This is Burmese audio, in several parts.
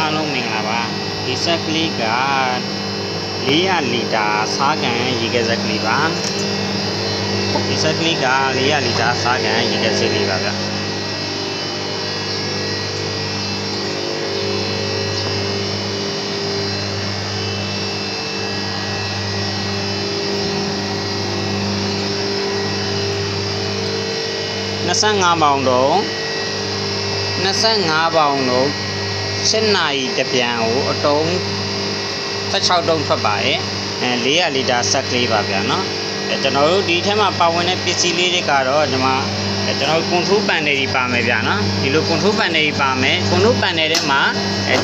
အားလုံးမင်္ဂလာပါဒီဆက်ကလေးက400လီတာစားကန်ရေခဲဆက်ကလေးပါဒီဆက်ကလေးက400လီတာစားကန်ရေခဲဆက်ကလေးပါဗျ25ပေါင်တော့25ပေါင်တော့7နာရီတပြန်ကိုအတုံး16တုံးထွက်ပါတယ်400လီတာဆက်ကလေးပါဗျာနော်ကျွန်တော်တို့ဒီထဲမှာပါဝင်တဲ့ပစ္စည်းလေးတွေကတော့ဒီမှာကျွန်တော်ကွန်ထရိုးပန်နယ်တွေပါမယ်ဗျာနော်ဒီလိုကွန်ထရိုးပန်နယ်တွေပါမယ်ကွန်ထရိုးပန်နယ်ထဲမှာ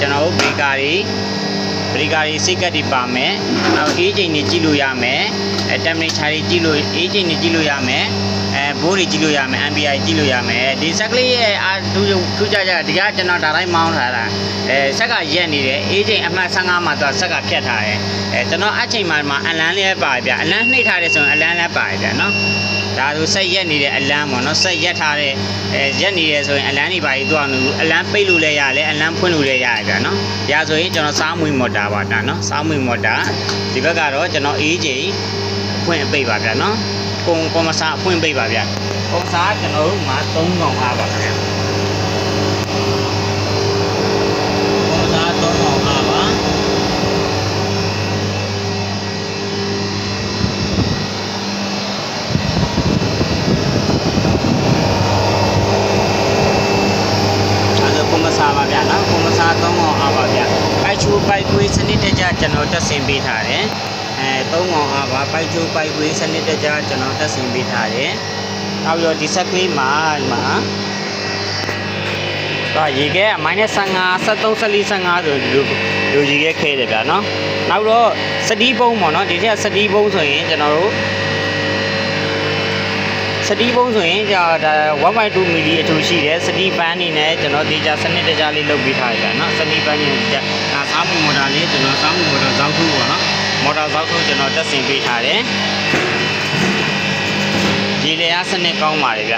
ကျွန်တော်တို့ဘရီကာတွေစိတ်ကတ်တွေပါမယ်နောက်အေးချိန်တွေကြည့်လို့ရမယ်တမ်ပရေချာတွေကြည့်လို့အေးချိန်တွေကြည့်လို့ရမယ်ဘိုးတွေကြည့်လို့ရမယ် MPI ကြည့်လို့ရမယ်ဒီဆက်ကလေးရဲ့ထူးခြားကြဒီကကျွန်တော်ဒါတိုင်းမောင်းထားတာဆက်ကရက်နေတယ်အေးချိန်အမှတ်15မှာတော့ဆက်ကဖြတ်ထားတယ်ကျွန်တော်အချိန်မှာအလန်းလေးပါဗျအလန်းနှိပ်ထားတယ်ဆိုရင်အလန်းလည်းပါဗျနော်ဒါဆိုဆက်ရက်နေတဲ့အလန်းပေါ့နော်ဆက်ရက်ထားတဲ့ရက်နေတယ်ဆိုရင်အလန်းတွေပါပြီးသွားလို့အလန်းပိတ်လို့လည်းရတယ်အလန်းဖွင့်လို့လည်းရတယ်ဗျနော်ဒါဆိုရင်ကျွန်တော်စားမွေမော်တာပါဒါနော်စားမွေမော်တာဒီဘက်ကတော့ကျွန်တော်အေးချိန်ဖွင့်ပိတ်ပါဗျနော်ကွန်မစာအဖွင့်ပိတ်ပါဗျကွန်စာကျွန်တော်တို့မှာ3កောင်အားပါဗျကွန်စာ3កောင်အားပါကွန်မစာပါဗျနော်ကွန်မစာ3កောင်အားပါဗျပိုက်ချိုပိုက်ကွေးစနစ်တကျကျွန်တော်တက်ဆင်ပေးထားတယ်3កောင်အားပါပိုက်ချိုပိုက်ကွေးစနစ်တကျကျွန်တော်တက်ဆင်ပေးထားတယ်နောက်ပြီးတော့ဒီဆက်ကလေးမှာတော့ရေခဲက -15 73 14 15ဆိုလူရေခဲခဲတယ်ဗျာနော်နောက်တော့စတီးပုံးပေါ့နော်ဒီထက်စတီးပုံးဆိုရင်ကျွန်တော်တို့စတီးပုံးဆိုရင်ဒါ 1.2 မီလီအထူရှိတယ်စတီးပန်းနေနဲ့ကျွန်တော်ဒီကြစနစ်တကျလေးလုပ်ပေးထားရဗျာနော်စတီးပန်းနေကြဒါစားမှုမော်တာလေးကျွန်တော်စားမှုမော်တာဇောက်ထုပေါ့နော်မော်တာဇောက်ထုကျွန်တော်တက်ဆင်ပေးထားတယ်ရေလေအားစနစ်ကောင်းပါတယ်ဗျ